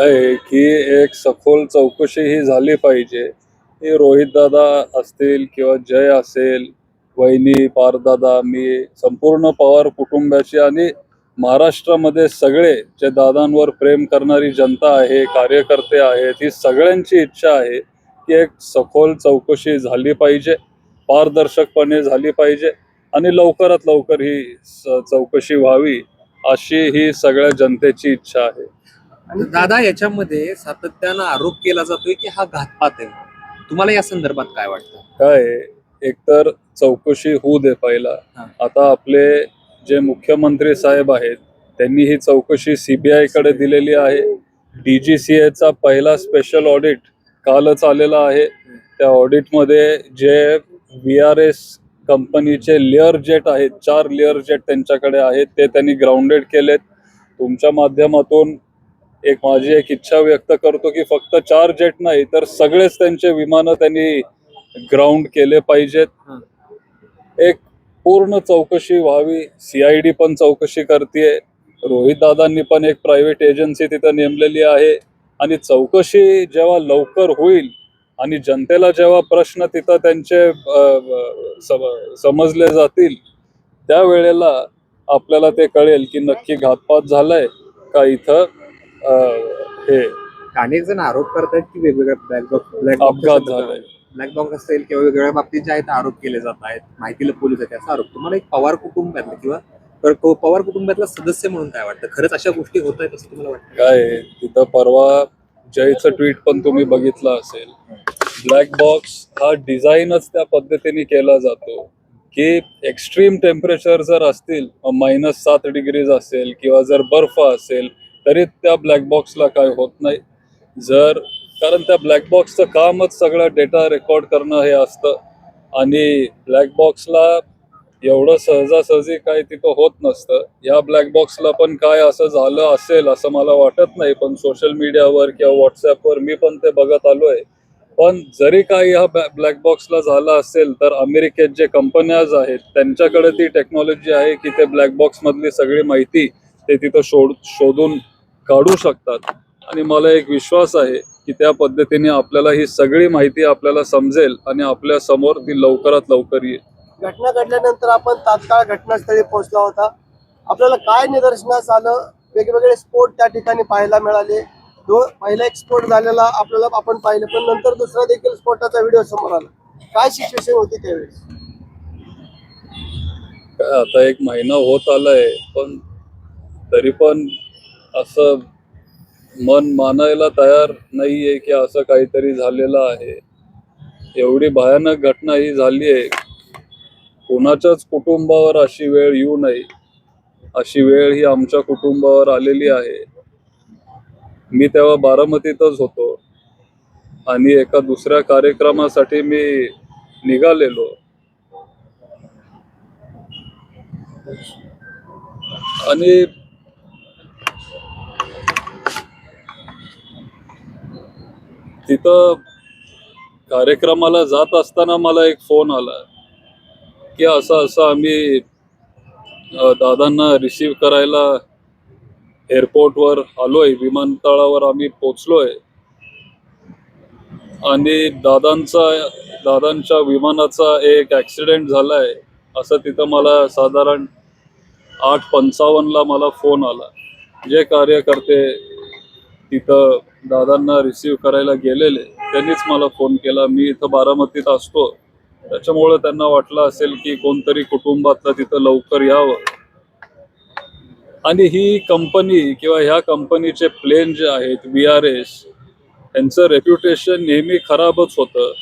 आहे की एक सखोल चौकशी ही झाली पाहिजे. हे रोहितदादा असतील किंवा जय असेल, वहिनी, पारदादा, मी संपूर्ण पवार कुटुंबाची आणि महाराष्ट्रामध्ये सगळे जे दादांवर प्रेम करणारी जनता आहे, कार्यकर्ते आहेत, ही सगळ्यांची इच्छा आहे की एक सखोल चौकशी झाली पाहिजे, पारदर्शकपणे झाली पाहिजे आणि लवकरात लवकर ही चौकशी व्हावी, अशी ही सगळ्या जनतेची इच्छा आहे. आणि दादा याच्यामध्ये सातत्यानं आरोप केला जातोय की हा घातपात आहे. तुम्हाला या संदर्भात काय वाटतं? काय आहे, एकतर चौकशी होऊ दे पहिला. हा. आता आपले जे मुख्यमंत्री साहेब आहेत त्यांनी ही चौकशी सीबीआय कडे दिलेली आहे. DGCA चा पहिला स्पेशल ऑडिट कालच आलेला आहे. त्या ऑडिटमध्ये जे VRS कंपनीचे लेअर जेट आहेत, 4 लेअर जेट त्यांच्याकडे आहेत, ते त्यांनी ग्राउंडेड केलेत. तुमच्या माध्यमातून माझी एक इच्छा व्यक्त करतो की फक्त 4 जेट नाही तर सगळेच त्यांचे विमानं त्यांनी ग्राउंड केले पाहिजेत. एक पूर्ण चौकशी व्हावी. CID पण चौकशी करतेय. रोहित दादांनी पण एक प्रायव्हेट एजन्सी तिथं नेमलेली आहे आणि चौकशी जेव्हा लवकर होईल आणि जनतेला जेव्हा प्रश्न तिथं त्यांचे समजले जातील त्यावेळेला आपल्याला ते कळेल की नक्की घातपात झालाय का इथं हे अनेक जण आरोप करतात की वेगवेगळ्या अपघात झालाय. ब्लॅक बॉक्स असेल किंवा वेगवेगळ्या बाबतीत जे आहेत आरोप केले जात आहेत, माहितीला पोलीस जाते असा आरोप. तुम्हाला एक पवार कुटुंबातला किंवा पवार कुटुंबातला सदस्य म्हणून काय वाटतं? खरंच अशा गोष्टी होत आहेत असं तुम्हाला वाटतं? काय आहे, तिथं परवा जयचं ट्विट पण तुम्ही बघितलं असेल. ब्लॅक बॉक्स हा डिझाईनच त्या पद्धतीने केला जातो की एक्स्ट्रीम टेम्परेचर जर असतील, -7 डिग्रीज असेल किंवा जर बर्फ असेल तरी त्या ब्लॅक बॉक्सला काय होत नाही. कारण त्या ब्लॅक बॉक्सचं कामच सगळा डेटा रेकॉर्ड करणं हे असतं आणि ब्लॅक बॉक्सला एवढं सहजासहजी काय तिथं होत नसतं. या ब्लॅक बॉक्सला पण काय असं झालं असेल असं मला वाटत नाही, पण सोशल मीडियावर किंवा व्हॉट्सअपवर मी पण ते बघत आलोय. पण जरी काही हा ब्लॅक बॉक्सला झाला असेल तर अमेरिकेत जे कंपन्याज आहेत त्यांच्याकडे ती टेक्नॉलॉजी आहे की ते ब्लॅक बॉक्स मधली सगळी माहिती ते तिथं शोधून काढू शकतात आणि मला एक विश्वास आहे की त्या पद्धतीने आपल्याला ही सगळी माहिती आपल्याला समजेल आणि आपल्या समोर ती लवकरात लवकर येईल. घटना घडल्यानंतर आपण तात्काळ घटनास्थळी पोहोचला होता. आपल्याला काय निदर्शनास आलं? वेगवेगळे स्फोट त्या ठिकाणी पाहायला मिळाले. पहिला एक स्फोट झालेला आपण पाहिलं, पण नंतर दुसरा देखील स्फोटाचा व्हिडिओ समोर आला. काय सिच्युएशन होती त्यावेळेस? आता 1 महिना होत आलाय, पण तरी पण असं मन मानायला तयार नाहीये की असं काहीतरी झालेलं आहे. एवढी भयानक घटना ही झाली आहे. कोणाच्याच कुटुंबावर अशी वेळ येऊ नये, अशी वेळ ही आमच्या कुटुंबावर आलेली आहे. मी तेव्हा बारामतीतच होतो आणि एका दुसऱ्या कार्यक्रमासाठी मी निघालेलो आणि तिथं कार्यक्रमाला जात असताना मला एक फोन आला की असं असं आम्ही दादांना रिसीव्ह करायला एअरपोर्टवर आलोय, विमानतळावर आम्ही पोचलोय आणि दादांच्या विमानाचा एक ऍक्सिडेंट झालाय असं तिथं मला साधारण 8:55 मला फोन आला. जे कार्यकर्ते तिथं दादांना रिसीव्ह करायला गेलेले त्यांनीच मला फोन केला. मी इथं बारामतीत असतो, त्याच्यामुळे त्यांना वाटलं असेल की कोणतरी कुटुंबातलं तिथं लवकर यावं. आणि ही कंपनी किंवा ह्या कंपनीचे प्लेन जे आहेत VRS, यांचं रेप्युटेशन नेहमी खराबच होतं.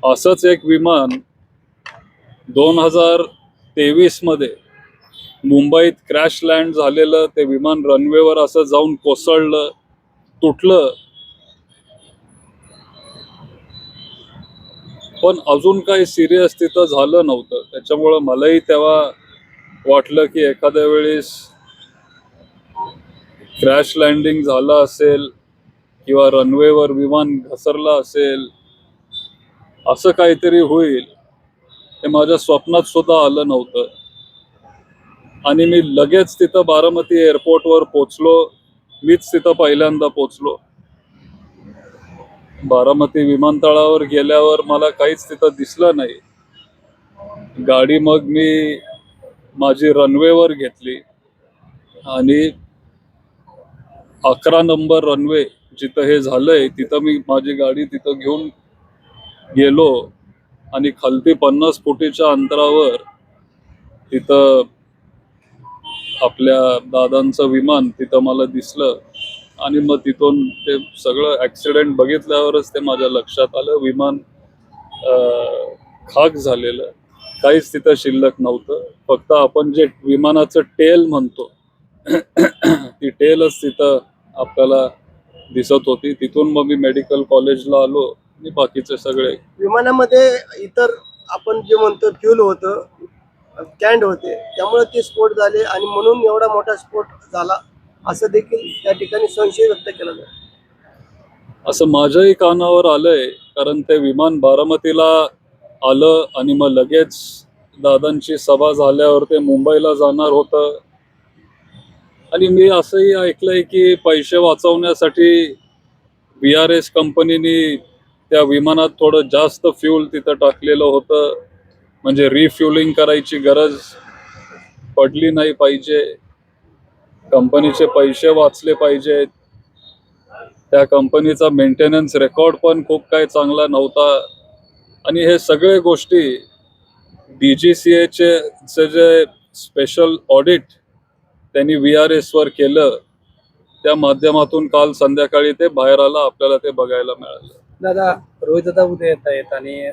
असंच एक विमान 2023 मध्ये मुंबईत क्रॅश लँड झालेलं, ते विमान रनवेवर असं जाऊन कोसळलं, तुटलं, पण अजून काही सिरियस तिथं झालं नव्हतं. त्याच्यामुळं मलाही तेव्हा वाटलं की एखाद्या वेळेस क्रॅश लँडिंग झालं असेल किंवा रनवेवर विमान घसरलं असेल, असं काहीतरी होईल हे माझ्या स्वप्नात सुद्धा आलं नव्हतं. आणि मी लगेच तिथं बारामती एअरपोर्टवर पोचलो. मीच तिथं पहिल्यांदा पोचलो. बारामती विमानतळावर गेल्यावर मला काहीच तिथं दिसलं नाही. गाडी मग मी माझी रनवेवर घेतली आणि 11 नंबर रनवे जिथं हे झालंय तिथं मी माझी गाडी तिथं घेऊन गेलो आणि खालती 50 फुटीच्या अंतरावर तिथं आपल्या दादांचं विमान तिथं मला दिसलं आणि मग तिथून ते सगळं ऍक्सिडेंट बघितल्यावरच ते माझ्या लक्षात आलं. विमान खाक झालेलं, काहीच तिथं शिल्लक नव्हतं. फक्त आपण जे विमानाचं टेल म्हणतो ती टेलच तिथं आपल्याला दिसत होती. तिथून मग मी मेडिकल कॉलेजला आलो आणि बाकीचे सगळे. विमानामध्ये इतर आपण जे म्हणतो फ्युल होतं, कॅन्ड होते, त्यामुळे ते स्फोट झाले आणि म्हणून एवढा मोठा स्फोट झाला असं देखील त्या ठिकाणी संशय व्यक्त केला जातो. असं माझ्याही कानावर आलंय, कारण ते विमान बारामतीला आलं आणि मग लगेच दादांची सभा झाल्यावर ते मुंबईला जाणार होतं. आणि मी असंही ऐकलंय की पैसे वाचवण्यासाठी VRS कंपनीने त्या विमानात थोडं जास्त फ्यूल तिथं टाकलेलं होतं, म्हणजे रिफ्युलिंग करायची गरज पडली नाही पाहिजे, कंपनीचे पैसे वाचले पाहिजेत. त्या कंपनीचा मेंटेनन्स रेकॉर्ड पण खूप काही चांगला नव्हता. आणि हे सगळे गोष्टी DGCA चे जे स्पेशल ऑडिट त्यांनी VRS वर केलं, त्या माध्यमातून काल संध्याकाळी ते बाहेर आलं, आपल्याला ते बघायला मिळालं. दादा, रोहित दादा उद्या येत आहेत आणि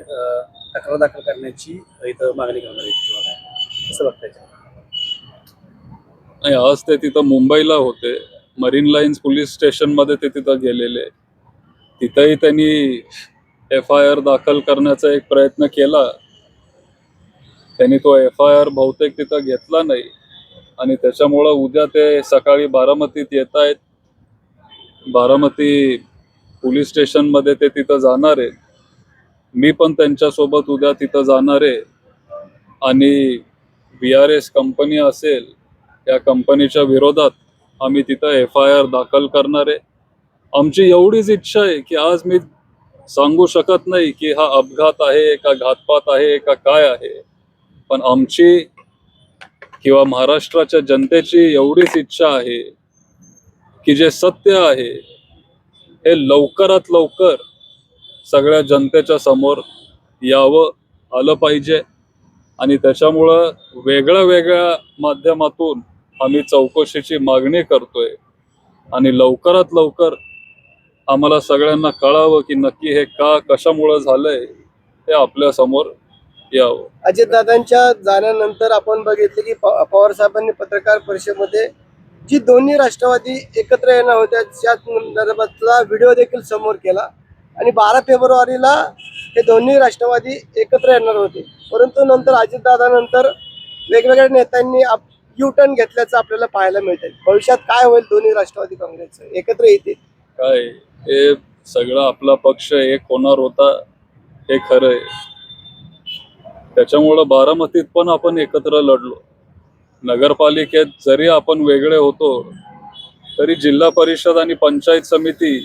तक्रार दाखल करण्याची इथं मागणी करणार आहेत किंवा काय, कसं बघतायचं? नाही, आज ते तिथं मुंबईला होते, मरीन लाईन्स पोलीस स्टेशन मध्ये ते तिथं गेलेले. तिथंही त्यांनी FIR दाखल करण्याचा एक प्रयत्न केला. त्यांनी तो FIR बहुतेक तिथं घेतला नाही आणि त्याच्यामुळं उद्या ते सकाळी बारामतीत येत आहेत. बारामती पोलीस स्टेशन मध्ये ते तिथं जाणार आहे. मी पण त्यांच्यासोबत उद्या तिथं जाणार आहे आणि VRS कंपनी असेल, त्या कंपनीच्या विरोधात आम्ही तिथं FIR दाखल करणार आहे. आमची एवढीच इच्छा आहे की आज मी सांगू शकत नाही की हा अपघात आहे का घातपात आहे का काय आहे, पण आमची किंवा महाराष्ट्राच्या जनतेची एवढीच इच्छा आहे की जे सत्य आहे हे लवकरात लवकर सगळ्या जनतेच्या समोर यावं आलं पाहिजे. आणि त्याच्यामुळं वेगळ्या वेगळ्या माध्यमातून आम्ही चौकशीची मागणी करतोय आणि लवकरात लवकर आम्हाला सगळ्यांना कळावं की नक्की हे का कशामुळं झालंय ते आपल्या समोर यावं. अजितदादांच्या जाण्यानंतर आपण बघितले की पवार साहेबांनी पत्रकार परिषदेमध्ये जी दोन्ही राष्ट्रवादी एकत्र येणार होत्या त्या संदर्भातला व्हिडिओ देखील समोर केला आणि 12 फेब्रुवारीला हे दोन्ही राष्ट्रवादी एकत्र येणार होते. परंतु नंतर अजितदादानंतर वेगवेगळ्या नेत्यांनी U-टर्न घेतल्याचं आपल्याला पाहायला मिळतंय. भविष्यात काय होईल दोन्ही राष्ट्रवादी काँग्रेसचं एकत्र येतील काय? हे सगळं आपला पक्ष एक होणार होता हे खरं आहे. त्याच्यामुळं बारामतीत पण आपण एकत्र लढलो. नगरपालिकेत जरी आपण वेगळे होतो तरी जिल्हा परिषद आणि पंचायत समिती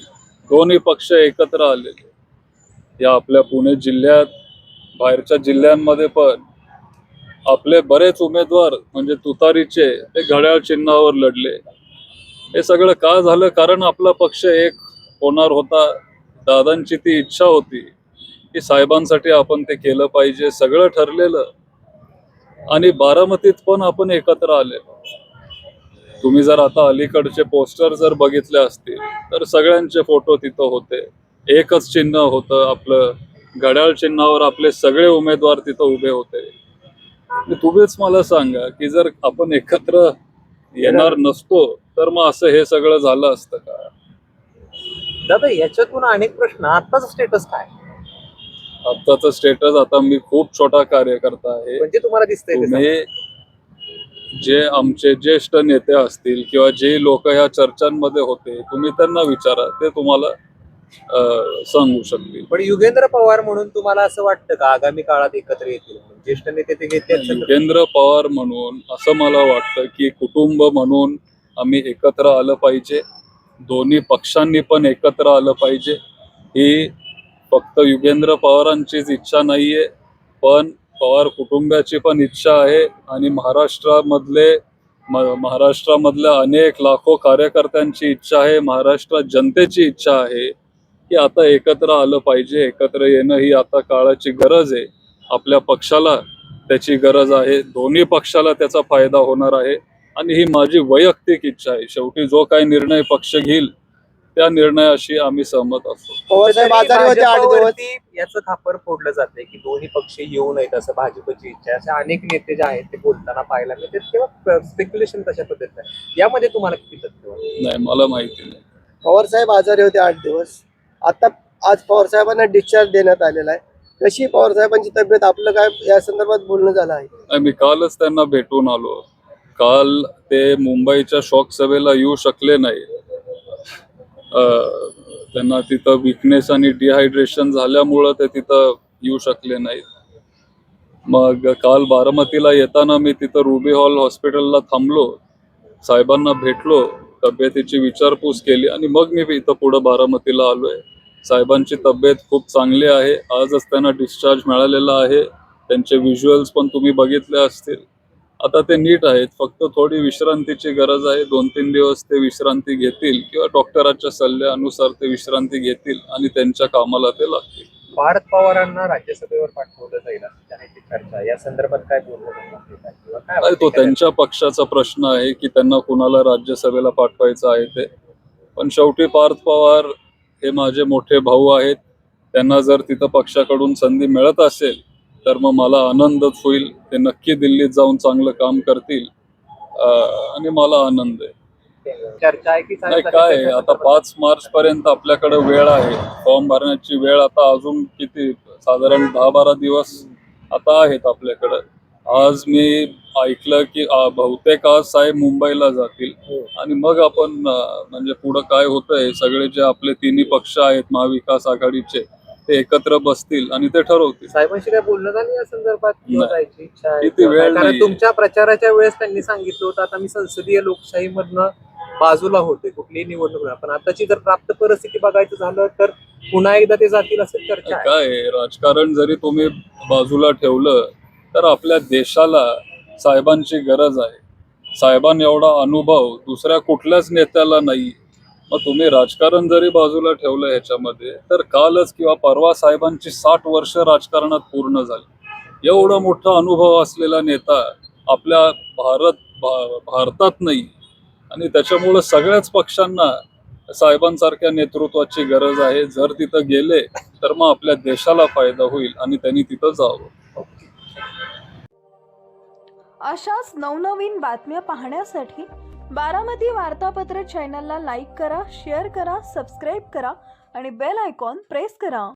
दोन्ही पक्ष एकत्र आलेले. या आपल्या पुणे जिल्ह्यात, बाहेरच्या जिल्ह्यांमध्ये पण आपले बरेच उमेदवार म्हणजे तुतारीचे ते घड्याळ चिन्हावर लढले. हे सगळं का झालं? कारण आपला पक्ष एक होणार होता. दादांची ती इच्छा होती की साहेबांसाठी आपण ते केलं पाहिजे, सगळं ठरलेलं. आणि बारामतीत पण आपण एकत्र आले. तुम्ही जर आता अलीकडचे पोस्टर जर बघितले असतील तर सगळ्यांचे फोटो तिथं होते. एकच चिन्ह होतं आपलं, घड्याळ चिन्हावर आपले सगळे उमेदवार तिथं उभे होते. तुम्हीच मला सांगा की जर आपण एकत्र येणार नसतो तर मग असं हे सगळं झालं असतं का? दादा, याच्यातून अनेक प्रश्न. आताच स्टेटस काय? आत्ताचं स्टेटस, आता मी खूप छोटा कार्यकर्ता आहे. म्हणजे तुम्हाला दिसतंय ते तुम्ही जे आमचे ज्येष्ठ नेते असतील किंवा जे लोक ह्या चर्चांमध्ये होते, तुम्ही त्यांना विचारा, ते तुम्हाला सांगू शकतील. पण युगेंद्र पवार म्हणून तुम्हाला असं वाटतं का आगामी काळात एकत्र येतील? ज्येष्ठ नेते ते घेतील. युगेंद्र पवार म्हणून असं मला वाटतं की कुटुंब म्हणून आम्ही एकत्र आलं पाहिजे. दोन्ही पक्षांनी पण एकत्र आलं पाहिजे. ही फक्त युगेंद्र पवारांचीच इच्छा नाहीये, पण पवार कुटुंबाची पण इच्छा आहे आणि महाराष्ट्रामधल्या अनेक लाखो कार्यकर्त्यांची इच्छा आहे, महाराष्ट्रात जनतेची इच्छा आहे की आता एकत्र आलं पाहिजे. एकत्र येणं ही आता काळाची गरज आहे. आपल्या पक्षाला त्याची गरज आहे, दोन्ही पक्षाला त्याचा फायदा होणार आहे आणि ही माझी वैयक्तिक इच्छा आहे. शेवटी जो काही निर्णय पक्ष घेईल त्या निर्णयाशी आम्ही सहमत असतो. पवार साहेब आजारी होते 8 दिवस. भाजपवरती याचं खापर फोडलं जाते की दोन्ही पक्ष येऊ नयेत असं भाजपची इच्छा आहे. असे अनेक नेते जे आहेत ते बोलताना पाहायला मिळते, तेव्हा स्पेक्युलेशन कशा पद्धतीचं आहे यामध्ये तुम्हाला किती तथ्य वाटतं? नाही, मला माहिती नाही. पवार साहेब आजारी होते 8 दिवस. आता आज पवार साहेबांना डिस्चार्ज देण्यात आलेला आहे. कशी पवार साहेबांची तब्येत, आपलं काय या संदर्भात बोलणं झालं आहे? मी कालच त्यांना भेटून आलो. काल ते मुंबईच्या शोक सभेला येऊ शकले नाही. त्यांना तिथं विकनेस आणि डिहायड्रेशन झाल्यामुळं ते तिथं येऊ शकले नाहीत. मग काल बारामतीला येताना मी तिथं रुबी हॉल हॉस्पिटलला थांबलो, साहेबांना भेटलो, तब्येतीची विचारपूस केली आणि मग मी इथं पुढं बारामतीला आलोय. साहेबांची तब्येत खूप चांगली आहे. आजच त्यांना डिस्चार्ज मिळालेला आहे. त्यांचे व्हिज्युअल्स पण तुम्ही बघितले असतील. आता ते नीट आहेत, फक्त थोडी विश्रांतीची गरज आहे. 2-3 दिवस ते विश्रांती घेतील किंवा डॉक्टरांच्या सल्ल्यानुसार ते विश्रांती घेतील आणि त्यांच्या कामाला ते लागतील. भारत पवारांना राज्यसभेवर पाठवलं जाईल असं आहे ती चर्चा. या संदर्भात काय बोलणं किंवा काय नाही, तो त्यांच्या पक्षाचा प्रश्न आहे की त्यांना कुणाला राज्यसभेला पाठवायचं आहे ते. पण शेवटी पार्थ पवार हे माझे मोठे भाऊ आहेत. त्यांना जर तिथं पक्षाकडून संधी मिळत असेल तर मग मला आनंदच होईल. ते नक्की दिल्लीत जाऊन चांगलं काम करतील आणि मला आनंद आहे. चर्चा आहे की नाही, काय आहे, आता 5 मार्च पर्यंत आपल्याकडे वेळ आहे. फॉर्म भरण्याची वेळ आता अजून किती, साधारण 10-12 दिवस आता आहेत आपल्याकडे. आज मी ऐकलं की बहुतेक आज साहेब मुंबईला जातील आणि मग आपण म्हणजे पुढं काय होतंय, सगळे जे आपले तिन्ही पक्ष आहेत महाविकास आघाडीचे ते एकत्र बसतील आणि ते ठरवतील. साहेबांशी काय बोलणं झालं या संदर्भात किंवा नाही. जायची इच्छा आहे किती किंवा वेळ काय? कारण नाहीये. तुमच्या प्रचाराच्या वेळेस त्यांनी सांगितलं होतं आता मी संसदीय लोकशाहीमधनं बाजूला होते, कुठलीही निवडणूक नाही. पण आताची जर प्राप्त परिस्थिती बघायचं झालं तर पुन्हा एकदा ते जातील असं चर्चा आहे. काय आहे, राजकारण जरी तुम्ही बाजूला ठेवलं तर आपल्या देशाला साहेबांची गरज आहे. साहेबांनी एवढा अनुभव दुसऱ्या कुठल्याच नेत्याला नाही. मग तुम्ही राजकारण जरी बाजूला ठेवलं ह्याच्यामध्ये तर कालच किंवा परवा साहेबांची 60 वर्ष राजकारणात पूर्ण झाली. एवढा मोठा अनुभव असलेला नेता आपल्या भारतात नाही आणि त्याच्यामुळं सगळ्याच पक्षांना साहेबांसारख्या नेतृत्वाची गरज आहे. जर तिथं गेले तर मग आपल्या देशाला फायदा होईल आणि त्यांनी तिथं जावं. अशाच नवनवीन बातम्या पाहण्यासाठी बारामती वार्तापत्र चॅनलला लाईक करा, शेअर करा, सबस्क्राईब करा आणि बेल आयकॉन प्रेस करा.